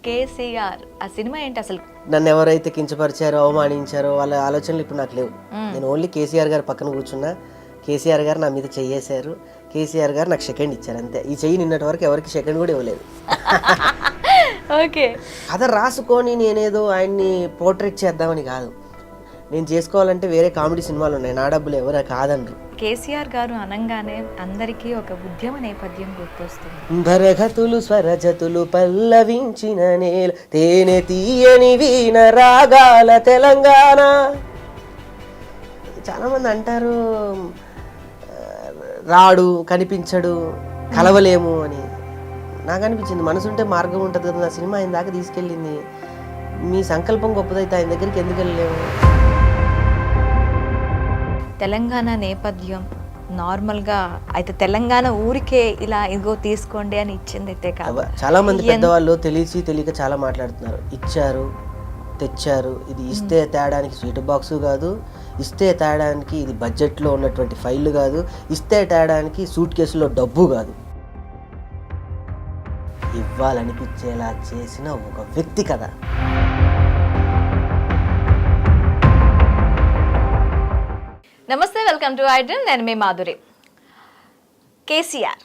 కేసీఆర్ ఆ సినిమా ఏంటి అసలు? నన్ను ఎవరైతే కించపరిచారో అవమానించారో వాళ్ళ ఆలోచనలు ఇప్పుడు నాకు లేవు. నేను ఓన్లీ కేసీఆర్ గారు పక్కన కూర్చున్నా, కేసీఆర్ గారు నా మీద చెయ్యేశారు, కేసీఆర్ గారు నాకు సెకండ్ ఇచ్చారు, అంతే. ఈ చెయ్యి నిన్నటి వరకు ఎవరికి సెకండ్ కూడా ఇవ్వలేదు. ఓకే, కథ రాసుకొని నేనేదో ఆయన్ని పోర్ట్రేట్ చేద్దామని కాదు. నేను చేసుకోవాలంటే వేరే కామెడీ సినిమాలు ఉన్నాయి, నా డబ్బులు ఎవరు కాదనరు. కేసీఆర్ గారు అనగానే అందరికీ ఒక ఉద్యమ నేపథ్యం గుర్తొస్తుంది. భరగతులు స్వరజతులు పల్లవించిన నేల, తేనె తీయని వీణ రాగాల తెలంగాణ. చాలామంది అంటారు రాడు, కనిపించడు, కలవలేము అని. నాకు అనిపించింది మనసుంటే మార్గం ఉంటుంది కదా. నా సినిమా ఆయన దాకా తీసుకెళ్ళింది. మీ సంకల్పం గొప్పదైతే ఆయన దగ్గరికి ఎందుకు వెళ్ళలేము? తెలంగాణ నేపథ్యం నార్మల్గా అయితే తెలంగాణ ఊరికే ఇలా ఇదిగో తీసుకోండి అని ఇచ్చింది అయితే కాదు. చాలా మంది పెద్దవాళ్ళు తెలిసి తెలియక చాలా మాట్లాడుతున్నారు. ఇచ్చారు, తెచ్చారు. ఇది ఇస్తే తేడానికి స్వీట్ బాక్సు కాదు, ఇస్తే తేడానికి ఇది బడ్జెట్లో ఉన్నటువంటి ఫైళ్ళు కాదు, ఇస్తే తేడానికి సూట్ కేసులో డబ్బు కాదు. ఇవ్వాలనిపించేలా చేసిన ఒక వ్యక్తి కదా. నమస్తే, వెల్కమ్ టు ఐడ్రీమ్. నేను మీ మాధురి. కేసీఆర్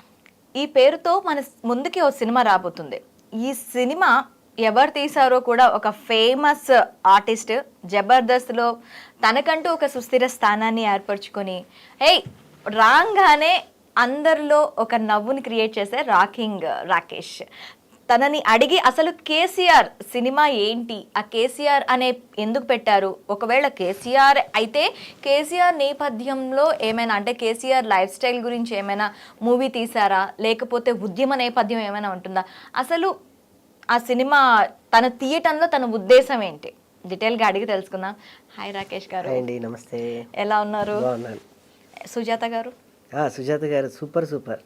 ఈ పేరుతో మన ముందుకి ఓ సినిమా రాబోతుంది. ఈ సినిమా ఎవరు తీశారో కూడా ఒక ఫేమస్ ఆర్టిస్ట్ జబర్దస్త్లో తనకంటూ ఒక సుస్థిర స్థానాన్ని ఏర్పరచుకొని రాగానే అందరిలో ఒక నవ్వుని క్రియేట్ చేసే రాకింగ్ రాకేష్ తనని అడిగి అసలు కేసీఆర్ సినిమా ఏంటి, ఆ కేసీఆర్ అనే ఎందుకు పెట్టారు, ఒకవేళ కేసీఆర్ అయితే కేసీఆర్ నేపథ్యంలో ఏమైనా అంటే కేసీఆర్ లైఫ్ స్టైల్ గురించి ఏమైనా మూవీ తీసారా, లేకపోతే ఉద్యమ నేపథ్యం ఏమైనా ఉంటుందా, అసలు ఆ సినిమా తన తీయటంలో తన ఉద్దేశం ఏంటి, డీటెయిల్గా అడిగి తెలుసుకుందాం. హాయ్ రాకేష్ గారు. నమస్తే. ఎలా ఉన్నారు? సుజాత గారు. సుజాత గారు సూపర్ సూపర్.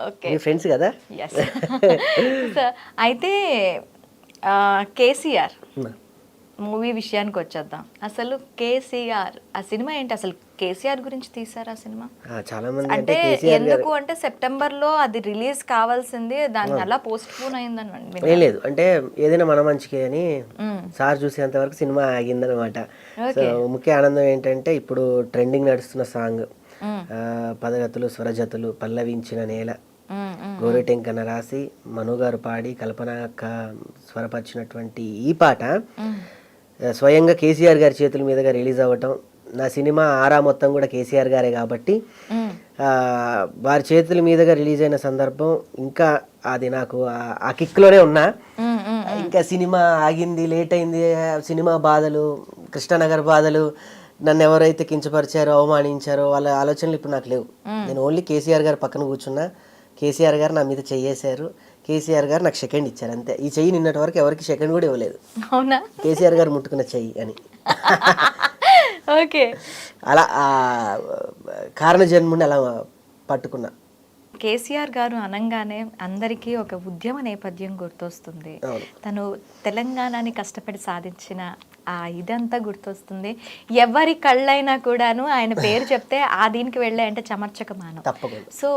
ఓకే, మీ ఫ్రెండ్స్ కదా. అయితే కేసీఆర్ మూవీ విషయానికి వచ్చేద్దాం. అసలు కేసీఆర్ ఆ సినిమా ఏంటి, అసలు కేసీఆర్ గురించి తీసారు ఆ సినిమా? చాలా మంది అంటే ఎందుకు అంటే సెప్టెంబర్ లో అది రిలీజ్ కావాల్సింది, దాని అలా పోస్ట్ పోన్ అయిందని. ఏం లేదు, అంటే ఏదైనా మన మంచికే అని సార్ చూసేంత వరకు సినిమా ఆగిందనమాట. సో ముఖ్య ఆనందం ఏంటంటే ఇప్పుడు ట్రెండింగ్ నడుస్తున్న సాంగ్ పదగతులు స్వరజతులు పల్లవించిన నేల, గోరెటెంకన రాసి మనుగారు పాడి కల్పన స్వరపరిచినటువంటి ఈ పాట స్వయంగా కేసీఆర్ గారి చేతుల మీదుగా రిలీజ్ అవ్వటం. నా సినిమా ఆరా మొత్తం కూడా కేసీఆర్ గారే కాబట్టి వారి చేతుల మీదుగా రిలీజ్ అయిన సందర్భం ఇంకా అది నాకు ఆ కిక్లోనే ఉన్నా. ఇంకా సినిమా ఆగింది, లేట్ అయింది, సినిమా బాధలు, కృష్ణానగర్ బాధలు, నన్ను ఎవరైతే కించపరిచారో అవమానించారో వాళ్ళ ఆలోచనలు ఇప్పుడు నాకు లేవు. నేను ఓన్లీ కేసీఆర్ గారు పక్కన కూర్చున్నా, కేసీఆర్ గారు నా మీద చెయ్యేశారు, కేసీఆర్ గారు నాకు సెకండ్ ఇచ్చారు, అంతే. ఈ చెయ్యి నిన్నటి వరకు ఎవరికి సెకండ్ కూడా ఇవ్వలేదు. అవునా? కేసీఆర్ గారు ముట్టుకున్న చెయ్యి అని. ఓకే, అలా కారణ జన్ముని అలా పట్టుకున్నా. కేసీఆర్ గారు అనగానే అందరికీ ఒక ఉద్యమ నేపథ్యం గుర్తొస్తుంది. తను తెలంగాణని కష్టపడి సాధించిన ఆ ఇదంతా గుర్తొస్తుంది. ఎవరి కళ్ళైనా కూడాను ఆయన పేరు చెప్తే ఆ దీనికి వెళ్ళే అంటే చమర్చకమానం. సో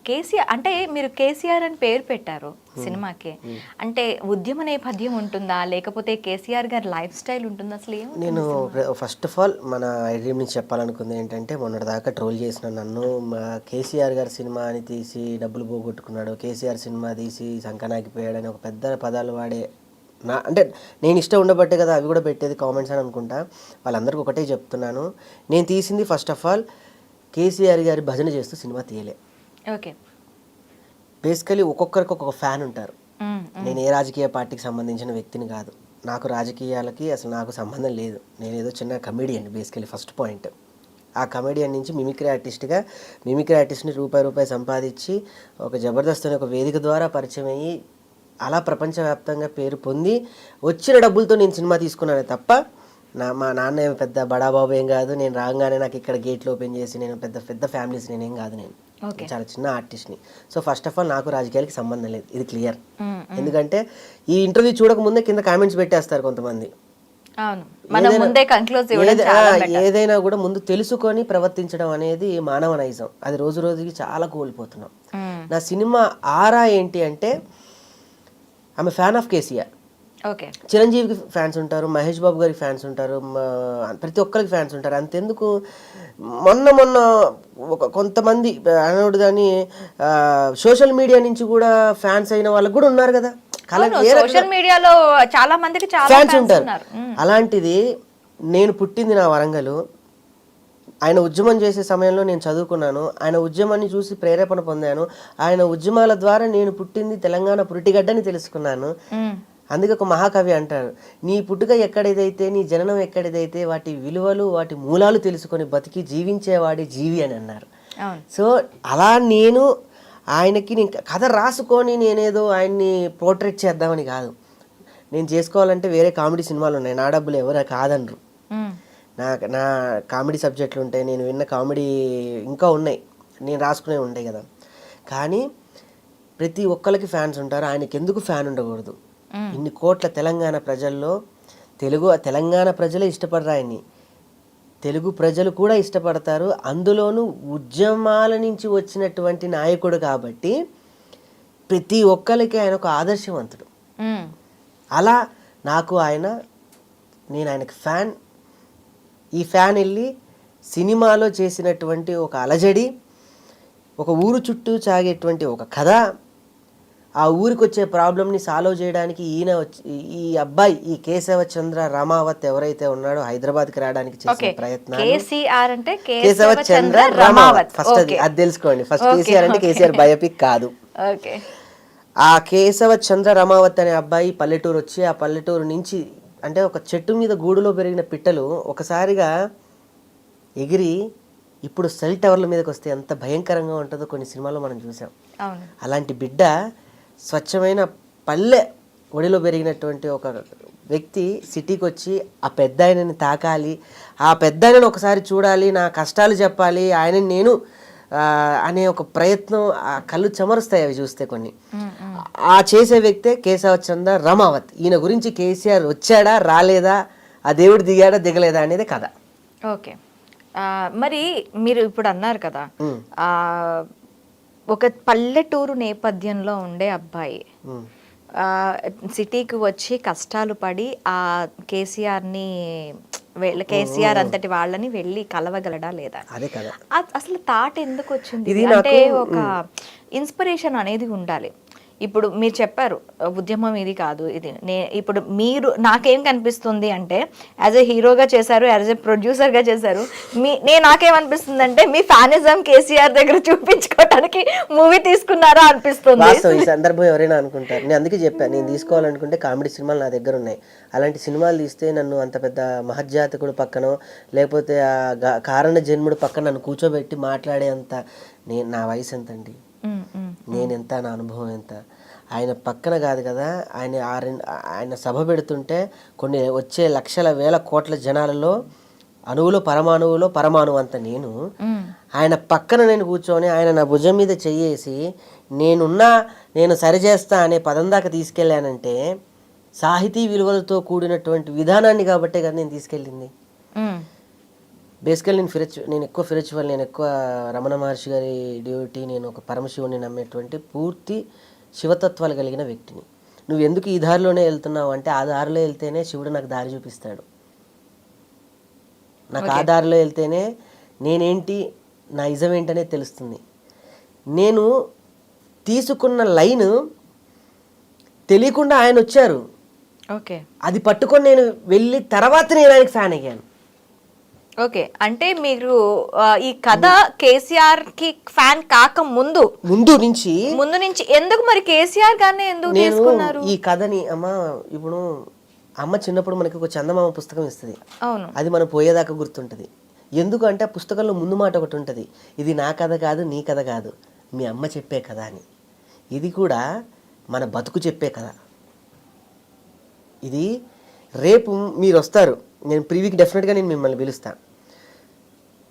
కేసీఆర్ అంటే మీరు కేసీఆర్ అని పేరు పెట్టారు సినిమాకి, అంటే ఉద్యమ నేపథ్యం ఉంటుందా, లేకపోతే కేసీఆర్ గారి లైఫ్ స్టైల్ ఉంటుందా, అసలు ఏం? నేను ఫస్ట్ ఆఫ్ ఆల్ మన ఐడ్రీమ్ నుంచి చెప్పాలనుకుంది ఏంటంటే, మొన్నటిదాకా ట్రోల్ చేసిన నన్ను కేసీఆర్ గారి సినిమా అని తీసి డబ్బులు పోగొట్టుకున్నాడు, కేసీఆర్ సినిమా తీసి సంకనాగిపోయాడని ఒక పెద్ద పదాలు వాడే అంటే నేను ఇష్టం ఉండబట్టే కదా అవి కూడా పెట్టేది కామెంట్స్ అని అనుకుంటా. వాళ్ళందరికీ ఒకటే చెప్తున్నాను, నేను తీసింది ఫస్ట్ ఆఫ్ ఆల్ కేసీఆర్ గారి భజన చేస్తూ సినిమా తీయలే. ఓకే, బేసికలీ ఒక్కొక్కరికి ఒక్కొక్క ఫ్యాన్ ఉంటారు. నేను ఏ రాజకీయ పార్టీకి సంబంధించిన వ్యక్తిని కాదు, నాకు రాజకీయాలకి అసలు నాకు సంబంధం లేదు. నేను ఏదో చిన్న కమెడియన్ బేసికలీ, ఫస్ట్ పాయింట్. ఆ కమెడియన్ నుంచి మిమిక్రీ ఆర్టిస్ట్ని రూపాయి సంపాదించి ఒక జబర్దస్త్ అనే ఒక వేదిక ద్వారా పరిచయం అయ్యి అలా ప్రపంచవ్యాప్తంగా పేరు పొంది వచ్చిన డబ్బులతో నేను సినిమా తీసుకున్నానే తప్ప మా నాన్న ఏం పెద్ద బడాబాబు ఏం కాదు. నేను రాగానే నాకు ఇక్కడ గేట్లు ఓపెన్ చేసి నేను పెద్ద ఫ్యామిలీస్ నేనేం కాదు. నేను చాలా చిన్న ఆర్టిస్ట్ని. సో ఫస్ట్ ఆఫ్ ఆల్ నాకు రాజకీయాలకి సంబంధం లేదు, ఇది క్లియర్. ఎందుకంటే ఈ ఇంటర్వ్యూ చూడకముందే కింద కామెంట్స్ పెట్టేస్తారు కొంతమంది. ఏదైనా కూడా ముందు తెలుసుకొని ప్రవర్తించడం అనేది మానవ నైజం. అది రోజు రోజుకి చాలా కోల్పోతున్నాం. నా సినిమా ఆరా ఏంటి అంటే, ఆమె ఫ్యాన్ ఆఫ్ కేసీఆర్. ఓకే. చిరంజీవికి ఫ్యాన్స్ ఉంటారు, మహేష్ బాబు గారికి ఫ్యాన్స్ ఉంటారు, ప్రతి ఒక్కరికి ఫ్యాన్స్ ఉంటారు. అంతెందుకు మొన్న కొంతమంది అనోడు దాన్ని సోషల్ మీడియా నుంచి కూడా ఫ్యాన్స్ అయిన వాళ్ళకి కూడా ఉన్నారు కదా, సోషల్ మీడియాలో చాలా మందికి ఫ్యాన్స్ ఉంటారు. అలాంటిది నేను పుట్టింది నా వరంగల్, ఆయన ఉద్యమం చేసే సమయంలో నేను చదువుకున్నాను, ఆయన ఉద్యమాన్ని చూసి ప్రేరేపణ పొందాను, ఆయన ఉద్యమాల ద్వారా నేను పుట్టింది తెలంగాణ పురిటిగడ్డని తెలుసుకున్నాను. అందుకే ఒక మహాకవి అంటారు, నీ పుట్టుక ఎక్కడిదైతే, నీ జననం ఎక్కడిదైతే, వాటి విలువలు వాటి మూలాలు తెలుసుకొని బతికి జీవించేవాడి జీవి అని అన్నారు. సో అలా నేను ఆయనకి కథ రాసుకొని నేనేదో ఆయన్ని పోర్ట్రేట్ చేద్దామని కాదు. నేను చేసుకోవాలంటే వేరే కామెడీ సినిమాలు ఉన్నాయి, నా డబ్బులు ఎవరు కాదనరు. నా కామెడీ సబ్జెక్టులు ఉంటాయి, నేను విన్న కామెడీ ఇంకా ఉన్నాయి, నేను రాసుకునే ఉంటాయి కదా. కానీ ప్రతి ఒక్కరికి ఫ్యాన్స్ ఉంటారు, ఆయనకి ఎందుకు ఫ్యాన్ ఉండకూడదు? ఇన్ని కోట్ల తెలంగాణ ప్రజల్లో తెలంగాణ ప్రజలే ఇష్టపడరు ఆయన్ని, తెలుగు ప్రజలు కూడా ఇష్టపడతారు. అందులోనూ ఉద్యమాల నుంచి వచ్చినటువంటి నాయకుడు కాబట్టి ప్రతి ఒక్కరికి ఆయన ఒక ఆదర్శవంతుడు. అలా నాకు నేను ఆయనకి ఫ్యాన్. ఈ ఫ్యాన్ వెళ్ళి సినిమాలో చేసినటువంటి ఒక అలజడి, ఒక ఊరు చుట్టూ సాగేటువంటి ఒక కథ, ఆ ఊరికి వచ్చే ప్రాబ్లమ్ని సాల్వ్ చేయడానికి ఈ అబ్బాయి ఈ కేశవ చంద్ర రమావత్ ఎవరైతే ఉన్నాడో హైదరాబాద్కి రావడానికి చేసిన ప్రయత్నాలు. కేశవ చంద్ర రమావత్ ఫస్ట్ అది తెలుసుకోండి. ఫస్ట్ కేసీఆర్ అంటే కేసీఆర్ బయోపిక్ కాదు. ఆ కేశవ చంద్ర రమావత్ అనే అబ్బాయి పల్లెటూరు వచ్చి, ఆ పల్లెటూరు నుంచి అంటే ఒక చెట్టు మీద గూడులో పెరిగిన పిట్టలు ఒకసారిగా ఎగిరి ఇప్పుడు సెల్ టవర్ల మీదకి వస్తే ఎంత భయంకరంగా ఉంటుందో కొన్ని సినిమాల్లో మనం చూసాం. అలాంటి బిడ్డ స్వచ్ఛమైన పల్లె ఒడిలో పెరిగినటువంటి ఒక వ్యక్తి సిటీకి వచ్చి ఆ పెద్ద ఆయనని తాకాలి, ఆ పెద్ద ఆయనను ఒకసారి చూడాలి, నా కష్టాలు చెప్పాలి, ఆయనని నేను అనే ఒక ప్రయత్నం, ఆ కళ్ళు చెమరుస్తాయి అవి చూస్తే కొన్ని. ఆ చేసే వ్యక్తే కేశవ చంద్ర రమావత్. ఈయన గురించి కేసీఆర్ వచ్చాడా రాలేదా, ఆ దేవుడు దిగాడా దిగలేదా అనేది కథ. ఓకే. మరి మీరు ఇప్పుడు అన్నారు కదా, ఒక పల్లెటూరు నేపథ్యంలో ఉండే అబ్బాయి సిటీకి వచ్చి కష్టాలు పడి ఆ కేసీఆర్ అంతటి వాళ్ళని వెళ్ళి కలవగలడా లేదా? అసలు థాట్ ఎందుకు వచ్చింది? అంటే ఒక ఇన్స్పిరేషన్ అనేది ఉండాలి. ఇప్పుడు మీరు చెప్పారు ఉద్యమం ఇది కాదు ఇది. ఇప్పుడు మీరు నాకేం కనిపిస్తుంది అంటే యాజ్ ఎ హీరోగా చేశారు, యాజ్ ఎ ప్రొడ్యూసర్గా చేశారు, నాకేమనిపిస్తుంది అంటే మీ ఫ్యానిజం కేసీఆర్ దగ్గర చూపించుకోవడానికి మూవీ తీసుకున్నారా అనిపిస్తుంది. ఈ సందర్భం ఎవరైనా అనుకుంటారు, నేను అందుకే చెప్పాను, నేను తీసుకోవాలనుకుంటే కామెడీ సినిమాలు నా దగ్గర ఉన్నాయి. అలాంటి సినిమాలు తీస్తే నన్ను అంత పెద్ద మహజ్జాతకుడు పక్కనో లేకపోతే కారణ జన్ముడు పక్కన నన్ను కూర్చోబెట్టి మాట్లాడే అంత నా వయసు ఎంతండి, నేనెంత, నా అనుభవం ఎంత. ఆయన పక్కన కాదు కదా, ఆయన సభ పెడుతుంటే కొన్ని వచ్చే లక్షల వేల కోట్ల జనాలలో అణువులో పరమాణువు అంత ఆయన పక్కన నేను కూర్చొని ఆయన నా భుజం మీద చెయ్యేసి నేను సరిచేస్తా అనే పదం దాకా తీసుకెళ్ళానంటే సాహితీ విలువలతో కూడినటువంటి విధానాన్ని కాబట్టే కదా నేను తీసుకెళ్ళింది. బేసికల్ నేను ఎక్కువ స్పిరిచువల్, నేను ఎక్కువ రమణ మహర్షి గారి డ్యూటీ, నేను ఒక పరమశివుని నమ్మేటువంటి పూర్తి శివతత్వాలు కలిగిన వ్యక్తిని. నువ్వు ఎందుకు ఈ దారిలోనే వెళ్తున్నావు అంటే ఆ దారిలో వెళ్తేనే శివుడు నాకు దారి చూపిస్తాడు, నాకు ఆ దారిలో వెళ్తేనే నేనేంటి నా ఇజం ఏంటనే తెలుస్తుంది. నేను తీసుకున్న లైన్ తెలియకుండా ఆయన వచ్చారు, అది పట్టుకొని నేను వెళ్ళి తర్వాత నేను ఆయనకి ఫ్యాన్ అయ్యాను. ఓకే, అంటే మీరు ఈ కథ కేసీఆర్ కి ఫ్యాన్ కాక ముందు నుంచి ఎందుకు మరి కేసీఆర్ గారిని ఎందుకు తీసుకున్నారు ఈ కథని? ఇప్పుడు అమ్మ చిన్నప్పుడు మనకి ఒక చందమామ పుస్తకం ఇస్తుంది, అవును, అది మనం పోయేదాకా గుర్తుంటది. ఎందుకంటే ఆ పుస్తకంలో ముందు మాట ఒకటి ఉంటుంది, ఇది నా కథ కాదు, నీ కథ కాదు, మీ అమ్మ చెప్పే కథ అని. ఇది కూడా మన బతుకు చెప్పే కథ. ఇది రేపు మీరు వస్తారు, నేను ప్రీవీకి డెఫినెట్గా నేను మిమ్మల్ని పిలుస్తాను.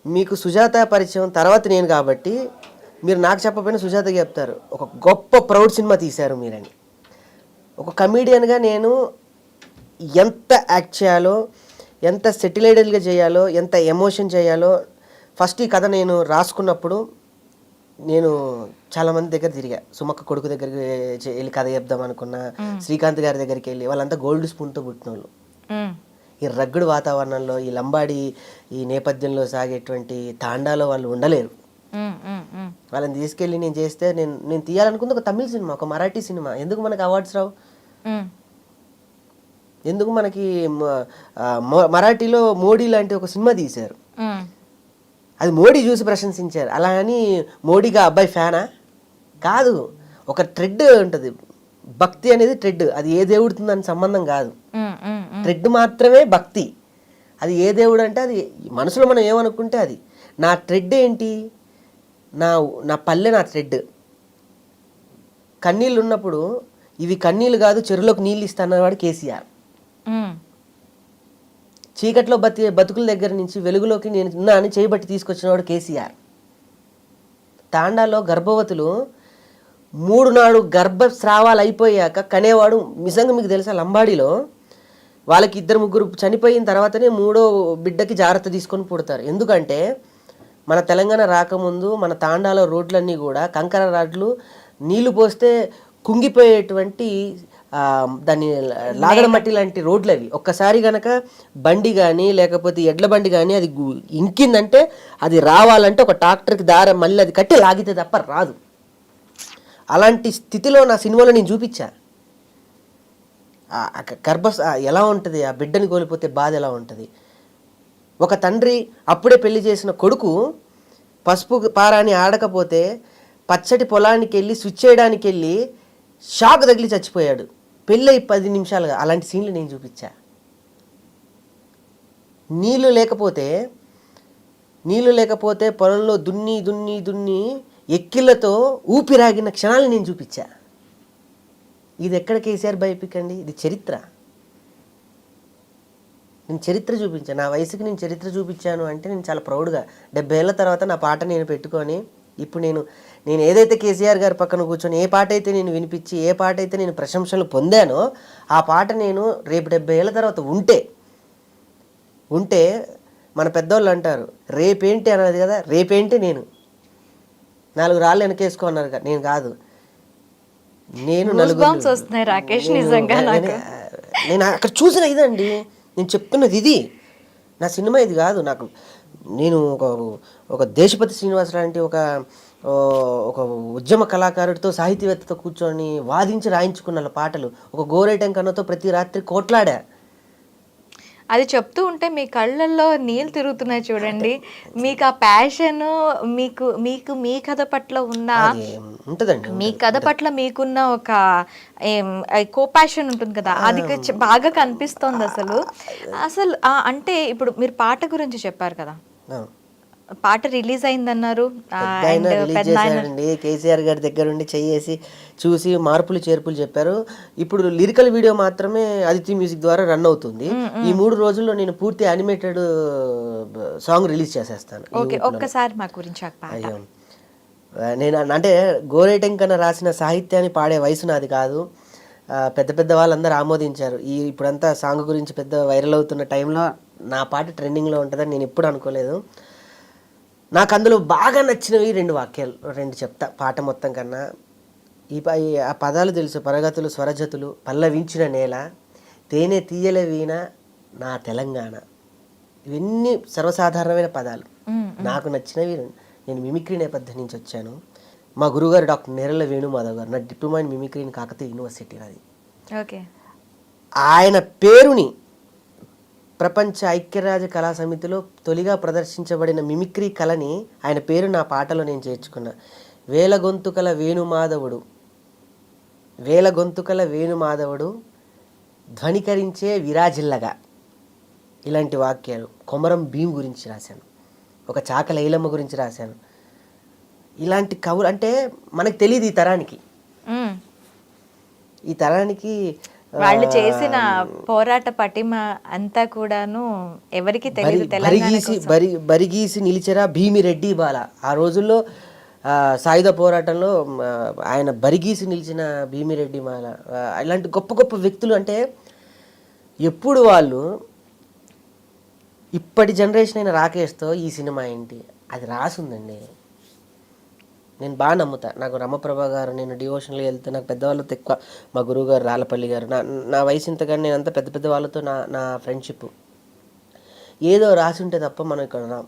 మీకు సుజాత పరిచయం తర్వాత నేను కాబట్టి మీరు నాకు చెప్పకపోయినా సుజాతకి చెప్తారు, ఒక గొప్ప ప్రౌడ్ సినిమా తీశారు మీరని. ఒక కమీడియన్గా నేను ఎంత యాక్ట్ చేయాలో, ఎంత సెటిలైడల్గా చేయాలో, ఎంత ఎమోషన్ చేయాలో ఫస్ట్ ఈ కథ నేను రాసుకున్నప్పుడు నేను చాలా మంది దగ్గర తిరిగా. సుమక్క కొడుకు దగ్గరికి వెళ్ళి కథ చెప్దాం అనుకున్నా, శ్రీకాంత్ గారి దగ్గరికి వెళ్ళి, వాళ్ళంతా గోల్డ్ స్పూన్తో పుట్టిన వాళ్ళు. ఈ రగ్గుడు వాతావరణంలో, ఈ లంబాడి ఈ నేపథ్యంలో సాగేటువంటి తాండాలో వాళ్ళు ఉండలేరు. వాళ్ళని తీసుకెళ్ళి నేను చేస్తే నేను తీయాలనుకుంది ఒక తమిళ సినిమా, ఒక మరాఠీ సినిమా. ఎందుకు మనకి అవార్డ్స్ రావు? ఎందుకు మనకి మరాఠీలో మోడీ లాంటి ఒక సినిమా తీశారు, అది మోడీ చూసి ప్రశంసించారు. అలా అని మోడీగా అబ్బాయి ఫ్యానా కాదు. ఒక ట్రెడ్ ఉంటుంది, భక్తి అనేది ట్రెడ్. అది ఏ దేవుడితో దాని సంబంధం కాదు, ట్రెడ్ మాత్రమే భక్తి. అది ఏ దేవుడు అంటే అది మనసులో మనం ఏమనుకుంటే అది. నా ట్రెడ్ ఏంటి? నా పల్లె నా ట్రెడ్. కన్నీళ్ళు ఉన్నప్పుడు ఇవి కన్నీళ్ళు కాదు, చెరువులోకి నీళ్ళు ఇస్తానన్నవాడు కేసీఆర్. చీకట్లో బతుకుల దగ్గర నుంచి వెలుగులోకి నేను ఉన్నా అని చేయబట్టి తీసుకొచ్చినవాడు కేసీఆర్. తాండాలో గర్భవతులు 3 గర్భస్రావాలు అయిపోయాక కనేవాడు. నిజంగా మీకు తెలుసా, లంబాడీలో వాళ్ళకి 2-3 చనిపోయిన తర్వాతనే 3వ బిడ్డకి జాగ్రత్త తీసుకొని పుడతారు. ఎందుకంటే మన తెలంగాణ రాకముందు మన తాండాలో రోడ్లన్నీ కూడా కంకర రాడ్లు, నీళ్లు పోస్తే కుంగిపోయేటువంటి దాన్ని లాగడ మట్టి లాంటి రోడ్లు అవి. ఒక్కసారి గనక బండి కానీ లేకపోతే ఎడ్ల బండి కానీ అది ఇంకిందంటే అది రావాలంటే ఒక ట్రాక్టర్కి దారి మళ్ళీ అది కట్టి లాగితే తప్ప రాదు. అలాంటి స్థితిలో నా సినిమాలో నేను చూపించా. ఎలా ఉంటుంది, ఆ బిడ్డని కోల్పోతే బాధ ఎలా ఉంటుంది. ఒక తండ్రి అప్పుడే పెళ్లి చేసిన కొడుకు పసుపు పారాని ఆడకపోతే పచ్చటి పొలానికి వెళ్ళి స్విచ్ చేయడానికి వెళ్ళి షాక్ తగిలి చచ్చిపోయాడు పెళ్ళి 10 నిమిషాలుగా. అలాంటి సీన్లు నేను చూపించా. నీళ్లు లేకపోతే పొలంలో దున్ని ఎక్కిళ్లతో ఊపిరాగిన క్షణాలు నేను చూపించా. ఇది ఎక్కడ కేసీఆర్ బయోపిక్ అండి? ఇది చరిత్ర. నేను చరిత్ర చూపించాను. నా వయసుకి నేను చరిత్ర చూపించాను అంటే నేను చాలా ప్రౌడ్గా. 70 ఏళ్ళ తర్వాత నా పాట నేను పెట్టుకొని ఇప్పుడు నేను ఏదైతే కేసీఆర్ గారి పక్కన కూర్చొని ఏ పాట అయితే నేను వినిపించి ఏ పాట అయితే నేను ప్రశంసలు పొందానో ఆ పాట నేను రేపు 70 ఏళ్ళ తర్వాత ఉంటే మన పెద్దవాళ్ళు అంటారు రేపేంటి అన్నది కదా, రేపేంటి నేను 4 రాళ్ళు వెనకేసుకో అన్నారు కదా, నేను కాదు. నేను నేను అక్కడ చూసిన ఇదండి, నేను చెప్తున్నది ఇది. నా సినిమా ఇది కాదు. నేను ఒక దేశపతి శ్రీనివాస్ లాంటి ఒక ఉద్యమ కళాకారుడితో సాహితీవేత్తతో కూర్చొని వాదించి రాయించుకున్న పాటలు. ఒక గోరేటం కన్నతో ప్రతి రాత్రి కోట్లాడా. అది చెప్తూ ఉంటే మీ కళ్ళల్లో నీళ్ళు తిరుగుతున్నాయి చూడండి. మీకు ఆ ప్యాషన్, మీకు మీ కథ పట్ల ఉన్న ఉంటుందండి, మీ కథ పట్ల మీకున్న ఒక కో ప్యాషన్ ఉంటుంది కదా, అది బాగా కనిపిస్తోంది. అసలు అంటే ఇప్పుడు మీరు పాట గురించి చెప్పారు కదా, పాట రిలీజ్ అయిందన్నారు. కేసీఆర్ గారి దగ్గర ఉండి చేసి చూసి మార్పులు చేర్పులు చెప్పారు. ఇప్పుడు లిరికల్ వీడియో మాత్రమే అదితి మ్యూజిక్ ద్వారా రన్ అవుతుంది. ఈ 3 రోజుల్లో నేను పూర్తి యానిమేటెడ్ సాంగ్ రిలీజ్ చేసేస్తాను. ఒక్కసారి మా గురించి అయ్యో, నేను అంటే గోరేటెంకన రాసిన సాహిత్యాన్ని పాడే వయసు నాది కాదు. పెద్ద వాళ్ళందరూ ఆమోదించారు. ఇప్పుడంతా సాంగ్ గురించి పెద్ద వైరల్ అవుతున్న టైంలో నా పాట ట్రెండింగ్లో ఉంటుందని నేను ఎప్పుడు అనుకోలేదు. నాకు అందులో బాగా నచ్చినవి 2 వాక్యాలు, 2 చెప్తా పాట మొత్తం కన్నా. ఆ పదాలు తెలుసు. పరగతులు స్వరజతులు పల్లవించిన నేల, తేనె తీయల వీణ నా తెలంగాణ. ఇవన్నీ సర్వసాధారణమైన పదాలు, నాకు నచ్చినవి. నేను మిమిక్రీ నేపథ్యం నుంచి వచ్చాను. మా గురుగారు డాక్టర్ నేరళ్ళ వేణుమాధవ్ గారు, నా diploma in mimicry in Kakatiya university నాది. ఆయన పేరుని ప్రపంచ ఐక్యరాజ్య కళా సమితిలో తొలిగా ప్రదర్శించబడిన మిమిక్రీ కళని ఆయన పేరు నా పాటలో నేను చేర్చుకున్నా. వేల గొంతుకల వేణుమాధవుడు ధ్వనికరించే విరాజిల్లగా. ఇలాంటి వాక్యాలు. కొమరం భీం గురించి రాశాను, ఒక చాక లైలమ్మ గురించి రాశాను. ఇలాంటి కవులు అంటే మనకు తెలియదు ఈ తరానికి వాళ్ళు చేసిన పోరాట పటిమ అంతా కూడాను ఎవరికి తెలియదు. బరిగీసి నిలిచెరా భీమిరెడ్డి బాల. ఆ రోజుల్లో సాయుధ పోరాటంలో ఆయన బరిగీసి నిలిచిన భీమిరెడ్డి బాల. ఇలాంటి గొప్ప వ్యక్తులు. అంటే ఎప్పుడు వాళ్ళు ఇప్పటి జనరేషన్ అయిన రాకేష్తో ఈ సినిమా ఏంటి అది రాసుందండి. నేను బాగా నమ్ముతా. నాకు రమప్రభ గారు, నేను డివోషన్లో వెళ్తే నాకు పెద్దవాళ్ళతో ఎక్కువ, మా గురువు గారు రాళ్ళపల్లి గారు, నా వయసు ఇంత కానీ నేను అంత పెద్ద పెద్ద వాళ్ళతో నా ఫ్రెండ్షిప్ ఏదో రాసి ఉంటే తప్ప మనం ఇక్కడ రాం.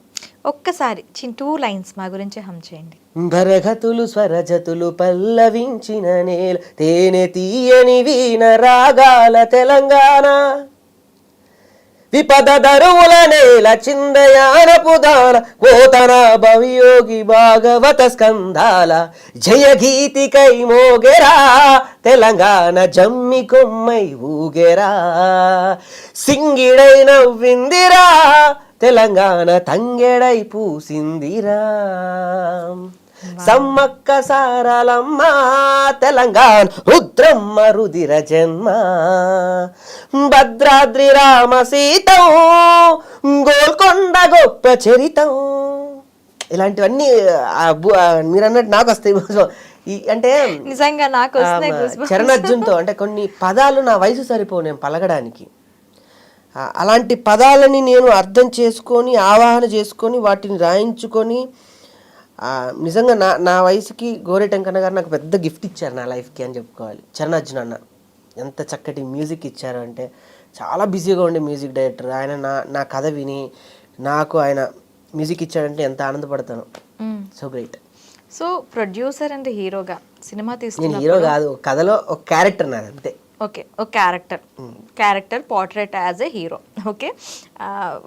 ఒక్కసారి 2 లైన్స్ మా గురించి హమ్ చేయండి. భరగతులు స్వరజతులు పల్లవించిన నేల, తేనె తీయని వీణ రాగాల తెలంగాణ, విపద దరువుల నేల, చిందయానపు దాన, కోతన భవియోగి భాగవత స్కంధాల, జయ గీతికై మోగెరా తెలంగాణ, జమ్మి కొమ్మై ఊగెరా, సింగిడై నవ్విందిరా తెలంగాణ, తంగెడై పూసిందిరా, సమ్మక్క సారలమ్మ తెలంగాణ, రుద్రమ్మ రుదిర జన్మ, భద్రాద్రి రామ సీతం, గోల్కొండ గొప్ప చరితం. ఇలాంటివన్నీ మీరు అన్నట్టు నాకు వస్తాయి. అంటే నిజంగా నాకు వస్తున్నాయి goosebumps. చరణార్జున్తో అంటే కొన్ని పదాలు నా వయసు సరిపోవు నేను పలకడానికి. అలాంటి పదాలని నేను అర్థం చేసుకొని, ఆవాహన చేసుకొని, వాటిని రాయించుకొని, నిజంగా నా వయసుకి గోరెటెంకన్న గారు నాకు పెద్ద గిఫ్ట్ ఇచ్చారు నా లైఫ్కి అని చెప్పుకోవాలి. చరణార్జున్ అన్న ఎంత చక్కటి మ్యూజిక్ ఇచ్చారు అంటే, చాలా బిజీగా ఉండే మ్యూజిక్ డైరెక్టర్ ఆయన. నా కథ విని నాకు ఆయన మ్యూజిక్ ఇచ్చాడంటే ఎంత ఆనందపడతాను. So great. So producer and హీరోగా సినిమా నేను తీసుకున్న హీరో కాదు, కథలో ఒక క్యారెక్టర్ నాది అంతే. ఓకే, ఒక character portrait as a hero. Okay,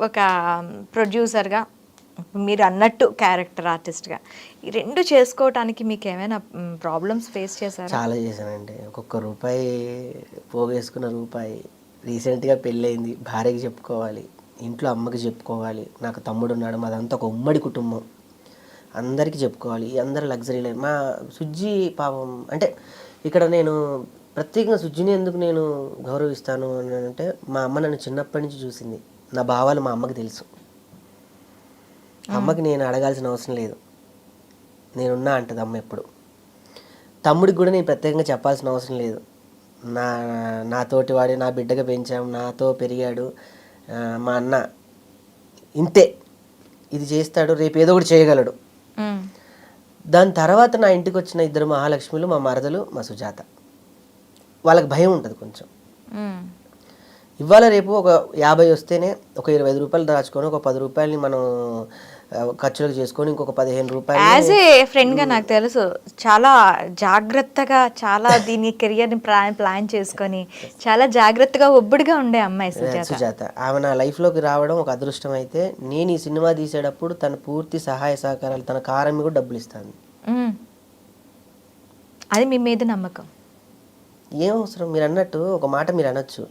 ఒక ప్రొడ్యూసర్గా మీరు అన్నట్టు క్యారెక్టర్ ఆర్టిస్ట్గా ఈ రెండు చేసుకోవటానికి మీకు ఏమైనా ప్రాబ్లమ్స్ ఫేస్ చేశారా? చాలా చేశానండి. ఒక్కొక్క రూపాయి పోగేసుకున్న రూపాయి. రీసెంట్గా పెళ్ళయింది, భార్యకి చెప్పుకోవాలి, ఇంట్లో అమ్మకి చెప్పుకోవాలి, నాకు తమ్ముడు ఉన్నాడు, మాదంతా ఒక ఉమ్మడి కుటుంబం, అందరికీ చెప్పుకోవాలి. అందరు లగ్జరీ లైఫ్. మా సుజ్జి పాపం అంటే ఇక్కడ నేను ప్రత్యేకంగా సుజ్జిని ఎందుకు నేను గౌరవిస్తాను అని అంటే, మా అమ్మ నన్ను చిన్నప్పటి నుంచి చూసింది. నా భావాలు మా అమ్మకి తెలుసు. అమ్మకి నేను అడగాల్సిన అవసరం లేదు, నేనున్నా అంటది అమ్మ ఎప్పుడు. తమ్ముడికి కూడా నేను ప్రత్యేకంగా చెప్పాల్సిన అవసరం లేదు. నాతోటి వాడి, నా బిడ్డగా పెంచాం, నాతో పెరిగాడు మా అన్న, ఇంతే, ఇది చేస్తాడు, రేపు ఏదో ఒకటి చేయగలడు. దాని తర్వాత నా ఇంటికి వచ్చిన 2 మహాలక్ష్మిలు, మా మరదలు, మా సుజాత. వాళ్ళకి భయం ఉంటుంది కొంచెం. ఇవాళ రేపు ఒక 50 వస్తేనే ఒక 25 రూపాయలు దాచుకొని, ఒక 10 రూపాయలని మనం ఖర్చులకు చేసుకొని, ఇంకొక 15 రూపాయలు. యాజ్ ఏ ఫ్రెండ్గా నాకు తెలుసు, చాలా జాగ్రత్తగా, చాలా దీని కెరియర్ని ప్లాన్ చేసుకొని చాలా జాగ్రత్తగా ఒబ్బడిగా ఉండే అమ్మాయి సుజాత. ఆమె నా లైఫ్లోకి రావడం ఒక అదృష్టం. అయితే నేను ఈ సినిమా తీసేటప్పుడు తన పూర్తి సహాయ సహకారాలు, తన కారం కూడా డబ్బులు ఇస్తాను. అది మీ మీద నమ్మకం. ఏం అవసరం, మీరు అన్నట్టు ఒక మాట మీరు అనొచ్చు,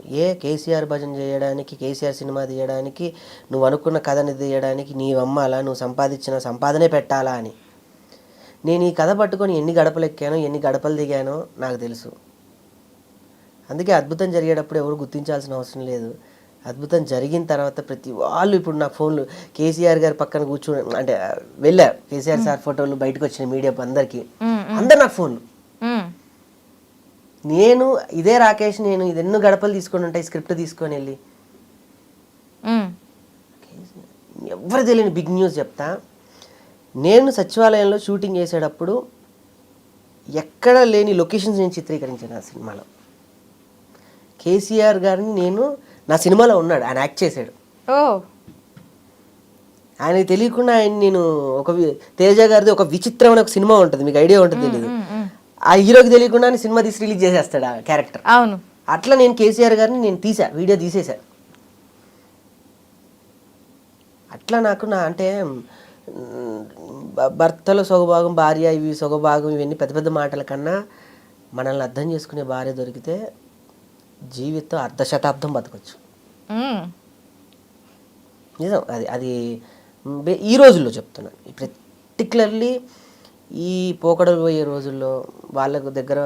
కేసీఆర్ భజన చేయడానికి, కేసీఆర్ సినిమా తీయడానికి, నువ్వు అనుకున్న కథని తీయడానికి నీవు అమ్మాలా, నువ్వు సంపాదించిన సంపాదనే పెట్టాలా అని. నేను ఈ కథ పట్టుకొని ఎన్ని గడపలు ఎక్కానో, ఎన్ని గడపలు దిగానో నాకు తెలుసు. అందుకే అద్భుతం జరిగేటప్పుడు ఎవరు గుర్తించాల్సిన అవసరం లేదు. అద్భుతం జరిగిన తర్వాత ప్రతి వాళ్ళు ఇప్పుడు నాకు ఫోన్లు, కేసీఆర్ గారి పక్కన కూర్చొని అంటే వెళ్ళా, కేసీఆర్ సార్ ఫోటోలు బయటకు వచ్చిన మీడియా అందరికీ, అందరు నాకు ఫోన్లు. నేను ఇదే రాకేష్, నేను ఇది ఎన్నో గడపలు తీసుకొని ఉంటాయి, స్క్రిప్ట్ తీసుకొని వెళ్ళి. ఎవరు తెలియని బిగ్ న్యూస్ చెప్తా. నేను సచివాలయంలో షూటింగ్ చేసేటప్పుడు ఎక్కడ లేని లొకేషన్స్ నేను చిత్రీకరించాను ఆ సినిమాలో. కేసీఆర్ గారిని నేను నా సినిమాలో ఉన్నాడు, ఆయన యాక్ట్ చేశాడు. ఆయనకి తెలియకుండా ఆయన నేను తేజ గారిది ఒక విచిత్రమైన ఒక సినిమా ఉంటుంది, మీకు ఐడియా ఉంటుంది తెలియదు, ఆ హీరోకి తెలియకుండా సినిమా తీసి రిలీజ్ చేసేస్తాడు ఆ క్యారెక్టర్. అవును, అట్లా నేను కేసీఆర్ గారిని నేను వీడియో తీసేసా. అట్లా నాకు అంటే భర్తలో సొగభాగం, భార్య ఇవి సొగభాగం, ఇవన్నీ పెద్ద పెద్ద మాటల కన్నా మనల్ని అర్థం చేసుకునే భార్య దొరికితే జీవితం 1/2 శతాబ్దం బతకొచ్చు. నిజం. అది ఈ రోజుల్లో చెప్తున్నాను. పర్టికులర్లీ ఈ పోకడలు పోయే రోజుల్లో వాళ్ళకు దగ్గర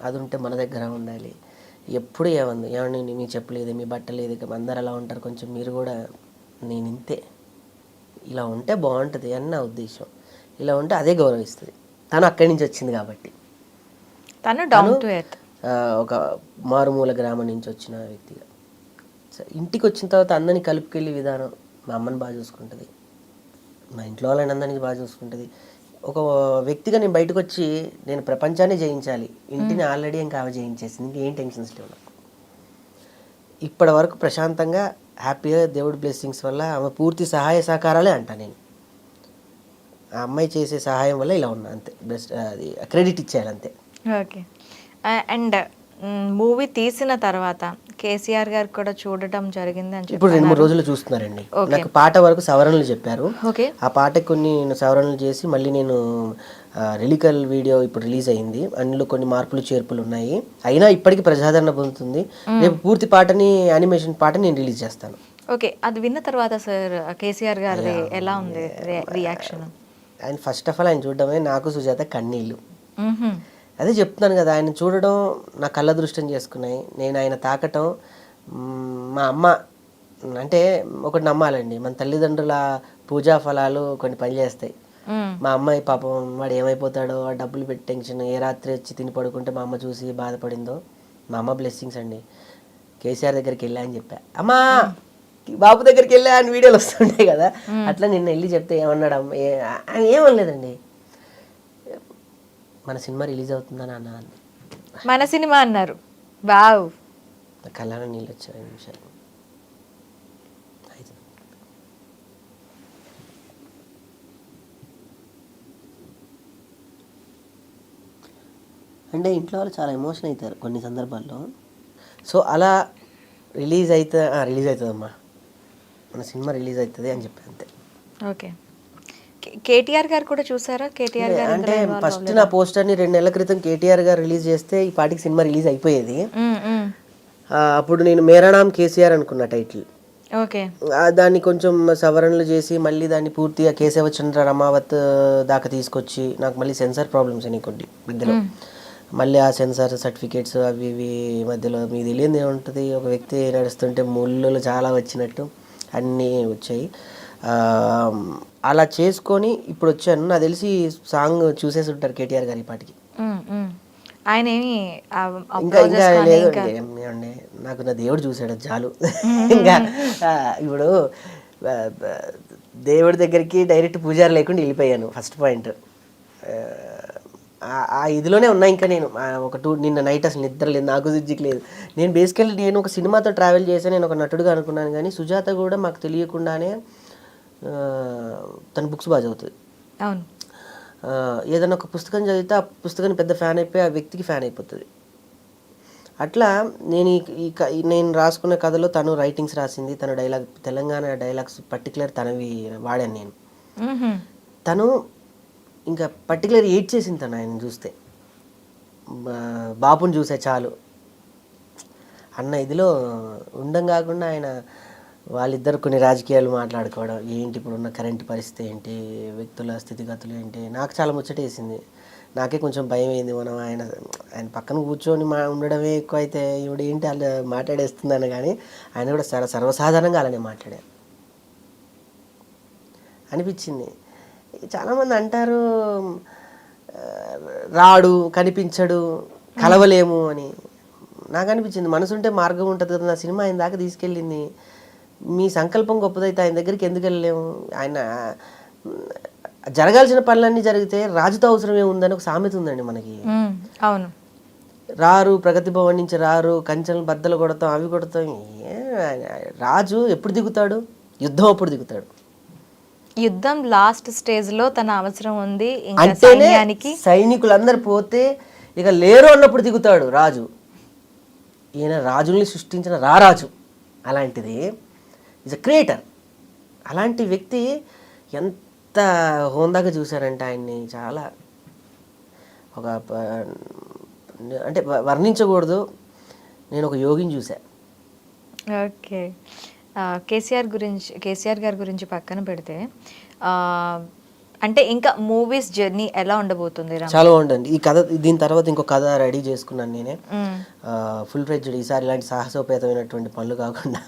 అది ఉంటే మన దగ్గర ఉండాలి. ఎప్పుడు ఏమండి మీకు చెప్పలేదు, మీ బట్టలేదు, అందరు అలా ఉంటారు, కొంచెం మీరు కూడా నేను ఇంతే, ఇలా ఉంటే బాగుంటుంది అని నా ఉద్దేశం. ఇలా ఉంటే అదే గౌరవిస్తుంది. తను అక్కడి నుంచి వచ్చింది కాబట్టి, ఒక మారుమూల గ్రామం నుంచి వచ్చిన వ్యక్తిగా ఇంటికి వచ్చిన తర్వాత అందరినీ కలుపుకెళ్ళే విధానం, మా అమ్మని బాగా చూసుకుంటుంది, మా ఇంట్లో వాళ్ళని అందరినీ బాగా చూసుకుంటుంది. ఒక వ్యక్తిగా నేను బయటకు వచ్చి నేను ప్రపంచాన్ని జయించాలి, ఇంటిని ఆల్రెడీ ఇంకా ఆమె జయించేసింది, ఇంకేం టెన్షన్స్ లేవు నాకు. ఇప్పటి వరకు ప్రశాంతంగా హ్యాపీగా దేవుడి బ్లెస్సింగ్స్ వల్ల ఆమె పూర్తి సహాయ సహకారాలే అంటా నేను. ఆ అమ్మాయి చేసే సహాయం వల్ల ఇలా ఉన్నా అంతే, బెస్ట్ అది క్రెడిట్ ఇచ్చేయాలి అంతే. ఓకే. అండ్ మూవీ తీసిన తర్వాత కేసీఆర్ గారు కూడా చూడటం జరిగింది అని ఇప్పుడు చెప్పి 2-3 రోజులు చూస్తున్నారండి. నాకు పాట వరకు సవరణలు చెప్పారు. ఓకే. ఆ పాటకి కొన్ని సవరణలు చేసి మళ్ళీ నేను రిలికల్ వీడియో ఇప్పుడు రిలీజ్ అయింది, అందులో కొన్ని మార్పులు చేర్పులు ఉన్నాయి, అయినా ఇప్పటికీ ప్రజాదరణ పొందుతుంది. రేపు పూర్తి పాటని యానిమేషన్ పాటని నేను రిలీజ్ చేస్తాను. ఓకే. అది విన్న తర్వాత సార్ కేసీఆర్ గారిది ఎలా ఉంది రియాక్షన్? ఆయన ఫస్ట్ ఆఫ్ ఆల్ ఆయన చూడడమే నాకు సుజాత కన్నీళ్ళు. అదే చెప్తున్నాను కదా, ఆయన చూడడం నా కళ్ళ దృష్టం చేసుకున్నాయి, నేను ఆయన తాకటం. మా అమ్మ అంటే ఒకటి నమ్మాలండి, మన తల్లిదండ్రుల పూజా ఫలాలు కొన్ని పనిచేస్తాయి. మా అమ్మాయి పాపం వాడు ఏమైపోతాడో, ఆ డబ్బులు పెట్టి టెన్షన్, ఏ రాత్రి వచ్చి తిని పడుకుంటే మా అమ్మ చూసి బాధపడిందో, మా అమ్మ బ్లెస్సింగ్స్ అండి. కేసీఆర్ దగ్గరికి వెళ్ళా అని చెప్పా, అమ్మా బాబు దగ్గరికి వెళ్ళా అని వీడియోలు వస్తుంటాయి కదా, అట్లా నిన్న వెళ్ళి చెప్తే ఏమన్నాడు అమ్మ, ఆయన ఏమనలేదండి, మన సినిమా రిలీజ్ అవుతుందని అన్న. మన సినిమా అన్నారు. వావ్, కళ్ళలో నీళ్ళు వచ్చాయి నిమిషాలు. అంటే ఇంట్లో వాళ్ళు చాలా ఎమోషన్ అవుతారు కొన్ని సందర్భాల్లో. సో అలా రిలీజ్ అవుతుందమ్మా, మన సినిమా రిలీజ్ అవుతుంది అని చెప్పి అంతే. ఓకే. కేటీఆర్ గారు కూడా చూసారా? కేటీఆర్ గారు అంటే ఫస్ట్ నా పోస్టర్ని 2 నెలల క్రితం కేటీఆర్ గారు రిలీజ్ చేస్తే ఈ పాటికి సినిమా రిలీజ్ అయిపోయేది. అప్పుడు నేను మేరా నామ్ కేసీఆర్ అనుకున్న టైటిల్. ఓకే. దాన్ని కొంచెం సవరణలు చేసి మళ్ళీ దాన్ని పూర్తిగా కేశవచంద్ర రమావత్ దాకా తీసుకొచ్చి, నాకు మళ్ళీ సెన్సార్ ప్రాబ్లమ్స్ అని కొద్ది మధ్యలో, మళ్ళీ ఆ సెన్సార్ సర్టిఫికేట్స్ అవి ఇవి మధ్యలో మీకు తెలియదు ఏముంటుంది, ఒక వ్యక్తి నడుస్తుంటే ముళ్ళు చాలా వచ్చినట్టు అన్నీ వచ్చాయి. అలా చేసుకొని ఇప్పుడు వచ్చాను. నాకు తెలిసి సాంగ్ చూసేసి ఉంటారు కేటీఆర్ గారి పాటికి. ఆయన ఏమి ఇంకా లేదు ఏమండి, నాకు నా దేవుడు చూసాడు చాలు. ఇంకా ఇప్పుడు దేవుడి దగ్గరికి డైరెక్ట్ పూజారి లేకుండా వెళ్ళిపోయాను, ఫస్ట్ పాయింట్. ఆ ఇదిలోనే ఉన్నా. ఇంకా నేను నిన్న నైట్ అసలు నిద్ర లేదు, నాకు జిజ్జికి లేదు. నేను బేసికల్లీ నేను ఒక సినిమాతో ట్రావెల్ చేశాను, నేను ఒక నటుడుగా అనుకున్నాను. కానీ సుజాత కూడా మాకు తెలియకుండానే తన బుక్స్ బాగా చదువుతుంది. అవును. ఏదైనా ఒక పుస్తకం చదివితే ఆ పుస్తకాన్ని పెద్ద ఫ్యాన్ అయిపోయి ఆ వ్యక్తికి ఫ్యాన్ అయిపోతుంది. అట్లా నేను రాసుకున్న కథలో తను రైటింగ్స్ రాసింది, తన డైలాగ్, తెలంగాణ డైలాగ్స్ పర్టికులర్ తనవి వాడాను నేను. తను ఇంకా పర్టికులర్ ఎయిట్ చేసింది తను ఆయన చూస్తే, బాపుని చూసే చాలు అన్న ఇదిలో ఉండం. కాకుండా ఆయన వాళ్ళిద్దరు కొన్ని రాజకీయాలు మాట్లాడుకోవడం, ఏంటి ఇప్పుడున్న కరెంట్ పరిస్థితి ఏంటి, వ్యక్తుల స్థితిగతులు ఏంటి, నాకు చాలా ముచ్చటేసింది. నాకే కొంచెం భయం అయింది, మనం ఆయన పక్కన కూర్చొని ఉండడమే ఎక్కువ అయితే ఇప్పుడు ఏంటి వాళ్ళు మాట్లాడేస్తుందని. కానీ ఆయన కూడా సర్వసాధారణంగా అలానే మాట్లాడారు అనిపించింది. చాలామంది అంటారు రాడు, కనిపించడు, కలవలేము అని. నాకు అనిపించింది మనసుంటే మార్గం ఉంటుంది కదా. నా సినిమా ఆయన దాకా తీసుకెళ్ళింది. మీ సంకల్పం గొప్పదైతే ఆయన దగ్గరికి ఎందుకు వెళ్ళలేము? ఆయన జరగాల్సిన పనులన్నీ జరిగితే రాజుతో అవసరం ఏముందని ఒక సామెత ఉందండి మనకి. అవును. రారు, ప్రగతి భవన్ నుంచి రారు, కంచెలను బద్దలు కొడతాం, అవి కొడతాం. రాజు ఎప్పుడు దిగుతాడు? యుద్ధం అప్పుడు దిగుతాడు. యుద్ధం లాస్ట్ స్టేజ్ లో తన అవసరం ఉంది. అంటేనే సైనికులందరూ పోతే ఇక లేరు అన్నప్పుడు దిగుతాడు రాజు. ఈయన రాజుల్ని సృష్టించిన రారాజు. అలాంటిది ఈజ్ అ క్రియేటర్. అలాంటి వ్యక్తి ఎంత హోందాగా చూశారంటే ఆయన్ని, చాలా ఒక అంటే వర్ణించకూడదు. నేను ఒక యోగిని చూసా. ఓకే. కేసీఆర్ గారి గురించి పక్కన పెడితే అంటే ఇంకా మూవీస్ జర్నీ ఎలా ఉండబోతుంది? చాలా బాగుంటుంది ఈ కథ. దీని తర్వాత ఇంకో కథ రెడీ చేసుకున్నాను నేనే, ఫుల్ ఫ్లెడ్జ్డ్. ఈసారి ఇలాంటి సాహసోపేతమైనటువంటి పనులు కాకుండా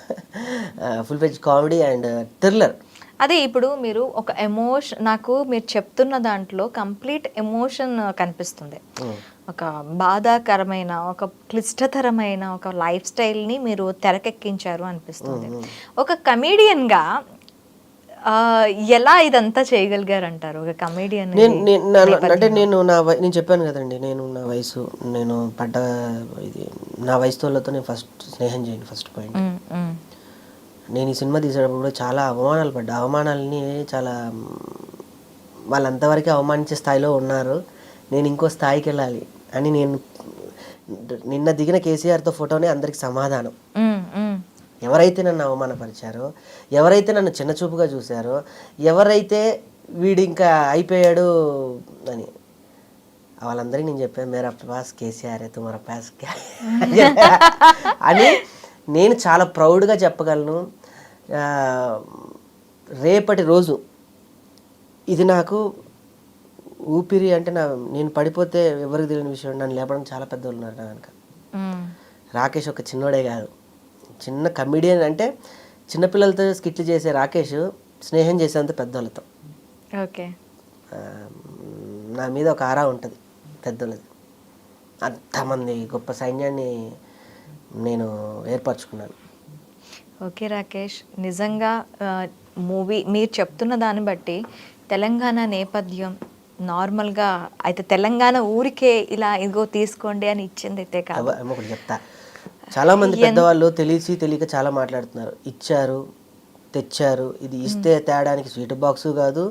full fledged comedy and thriller. అదే ఇప్పుడు మీరు ఒక ఎమోషన్, నాకు మీరు చెప్తున్న దాంట్లో కంప్లీట్ ఎమోషన్ కనిపిస్తుంది. ఒక బాధాకరమైన, ఒక క్లిష్టతరమైన ఒక లైఫ్ స్టైల్ని మీరు తెరకెక్కించారు అనిపిస్తుంది. ఒక కమీడియన్గా ఎలా ఇదంతా చేయగలిగారు అంటారు ఒక కమేడియన్? నేను చెప్పాను కదండి, నా వయసు, నేను పడ్డ ఇది, నా వయసు వాళ్ళతో నేను ఫస్ట్ స్నేహం చేయను. ఫస్ట్ పాయింట్, నేను ఈ సినిమా తీసేటప్పుడు కూడా చాలా అవమానాలు పడ్డా. అవమానాలని చాలా, వాళ్ళు అంతవరకు అవమానించే స్థాయిలో ఉన్నారు, నేను ఇంకో స్థాయికి వెళ్ళాలి అని నేను నిన్న దిగిన కేసీఆర్తో ఫోటోనే అందరికి సమాధానం. ఎవరైతే నన్ను అవమానపరిచారో, ఎవరైతే నన్ను చిన్నచూపుగా చూశారో, ఎవరైతే వీడు ఇంకా అయిపోయాడు అని, వాళ్ళందరికీ నేను చెప్పాను, మేరా పాస్ కేసీఆర్ తుమారా పాస్ అని నేను చాలా ప్రౌడ్గా చెప్పగలను. రేపటి రోజు ఇది నాకు ఊపిరి అంటే, నేను పడిపోతే ఎవరికి తెలియని విషయం, నన్ను లేపడం చాలా పెద్దోళ్ళు ఉన్నారు నా వెనక. రాకేష్ ఒక చిన్నోడే కాదు, చిన్న కమెడియన్ అంటే చిన్నపిల్లలతో స్కిట్లు చేసే రాకేష్ స్నేహం చేసేంత పెద్దోళ్ళతో. ఓకే, నా మీద ఒక ఆరా ఉంటుంది పెద్దోళ్ళది. అంతమంది గొప్ప సైన్యాన్ని నేను ఏర్పరచుకున్నాను. ఓకే రాకేష్, నిజంగా మూవీ మీరు చెప్తున్న దాన్ని బట్టి తెలంగాణ నేపథ్యం నార్మల్గా అయితే తెలంగాణ ఊరికే ఇలా ఇదిగో తీసుకోండి అని ఇచ్చింది అయితే కాదు. ఒకటి చెప్తా, చాలా మంది పెద్దవాళ్ళు తెలియక చాలా మాట్లాడుతున్నారు. ఇచ్చారు, తెచ్చారు, ఇది ఇస్తే తేడానికి స్వీట్ బాక్సు కాదు,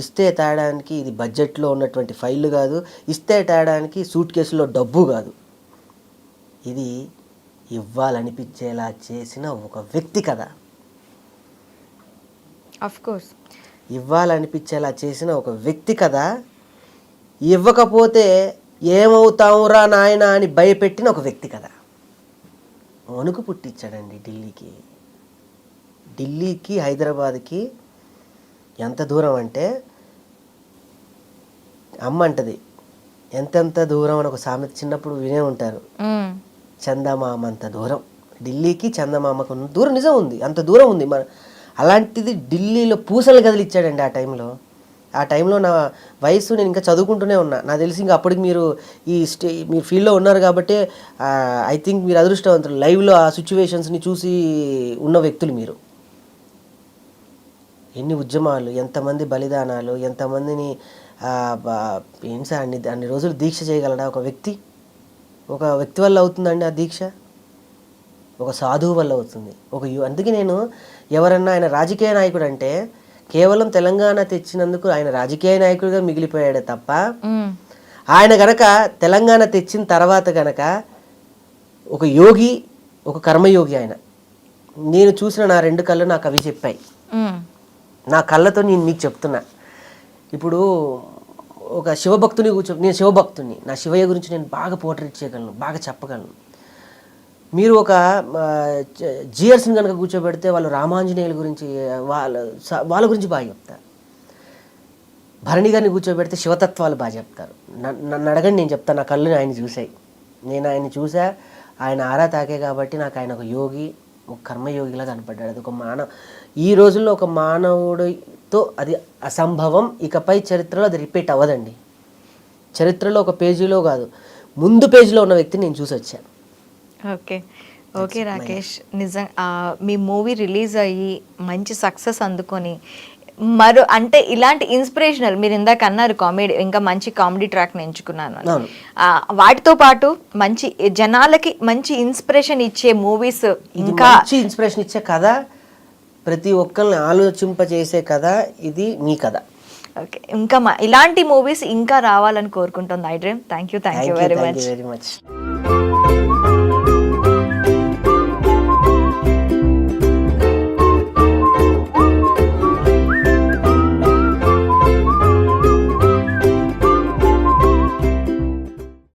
ఇస్తే తేడానికి ఇది బడ్జెట్లో ఉన్నటువంటి ఫైళ్ళు కాదు, ఇస్తే తేడానికి సూట్ కేసులో డబ్బు కాదు. ఇది ఇవ్వాలనిపించేలా చేసిన ఒక వ్యక్తి కదా. ఆఫ్ కోర్స్ ఇవ్వాలనిపించేలా చేసిన ఒక వ్యక్తి కదా. ఇవ్వకపోతే ఏమవుతావురా నాయన అని భయపెట్టిన ఒక వ్యక్తి కదా. వణుకు పుట్టించాడండి ఢిల్లీకి హైదరాబాద్కి ఎంత దూరం అంటే, అమ్మ అంటది ఎంతెంత దూరం అని ఒక సామెత చిన్నప్పుడు వినే ఉంటారు. చందమామ అంత దూరం, ఢిల్లీకి చందమామకు ఉన్న దూరం నిజం ఉంది, అంత దూరం ఉంది. అలాంటిది ఢిల్లీలో పూసలు కదిలిచ్చాడండి ఆ టైంలో నా వయసు, నేను ఇంకా చదువుకుంటూనే ఉన్నా. నాకు తెలిసి ఇంకా అప్పటికి మీరు మీరు ఫీల్డ్లో ఉన్నారు కాబట్టి ఐ థింక్ మీరు అదృష్టవంతులు, లైవ్లో ఆ సిచ్యువేషన్స్ని చూసి ఉన్న వ్యక్తులు మీరు. ఎన్ని ఉద్యమాలు, ఎంతమంది బలిదానాలు, ఎంతమందిని ఏం సార్ అన్ని రోజులు దీక్ష చేయగలడా ఒక వ్యక్తి వల్ల అవుతుందండి ఆ దీక్ష? ఒక సాధువు వల్ల అవుతుంది. అందుకే నేను ఎవరన్నా ఆయన రాజకీయ నాయకుడు అంటే కేవలం తెలంగాణ తెచ్చినందుకు ఆయన రాజకీయ నాయకుడిగా మిగిలిపోయాడే తప్ప, ఆయన గనక తెలంగాణ తెచ్చిన తర్వాత గనక ఒక యోగి, ఒక కర్మయోగి ఆయన. నేను చూసిన నా 2 కళ్ళు నాకు అవి చెప్పాయి. నా కళ్ళతో నేను మీకు చెప్తున్నా. ఇప్పుడు ఒక శివభక్తుని నేను శివభక్తుని, నా శివయ్య గురించి నేను బాగా పోర్ట్రేట్ చేయగలను, బాగా చెప్పగలను. మీరు ఒక జియర్స్ని కనుక కూర్చోబెడితే వాళ్ళు రామాంజనేయుల గురించి వాళ్ళ గురించి బాగా చెప్తారు. భరణి గారిని కూర్చోబెడితే శివతత్వాలు బాగా చెప్తారు. నన్ను అడగండి, నేను చెప్తాను. నా కళ్ళు ఆయన చూసాయి, నేను ఆయన్ని చూసా, ఆయన ఆరా తాకే కాబట్టి నాకు ఆయన ఒక యోగి, ఒక కర్మయోగిలా కనపడ్డాడు. అది ఒక ఈ రోజుల్లో ఒక మానవుడితో అది అసంభవం. ఇకపై చరిత్రలో అది రిపీట్ అవ్వదండి. చరిత్రలో ఒక పేజీలో కాదు, ముందు పేజీలో ఉన్న వ్యక్తిని నేను చూసి వచ్చాను. ఓకే రాకేష్, నిజం మీ మూవీ రిలీజ్ అయ్యి మంచి సక్సెస్ అందుకొని అంటే ఇలాంటి ఇన్స్పిరేషనల్, మీరు ఇందాక అన్నారు కామెడీ, ఇంకా మంచి కామెడీ ట్రాక్ని ఎంచుకున్నాను, వాటితో పాటు మంచి జనాలకి మంచి ఇన్స్పిరేషన్ ఇచ్చే మూవీస్, ఇంకా ఇన్స్పిరేషన్ ఇచ్చే కథ, ప్రతి ఒక్కరిని ఆలోచింపజేసే కథ, ఇది మీ కథ. ఓకే, ఇంకా ఇలాంటి మూవీస్ ఇంకా రావాలని కోరుకుంటుంది I dream. Thank you very much.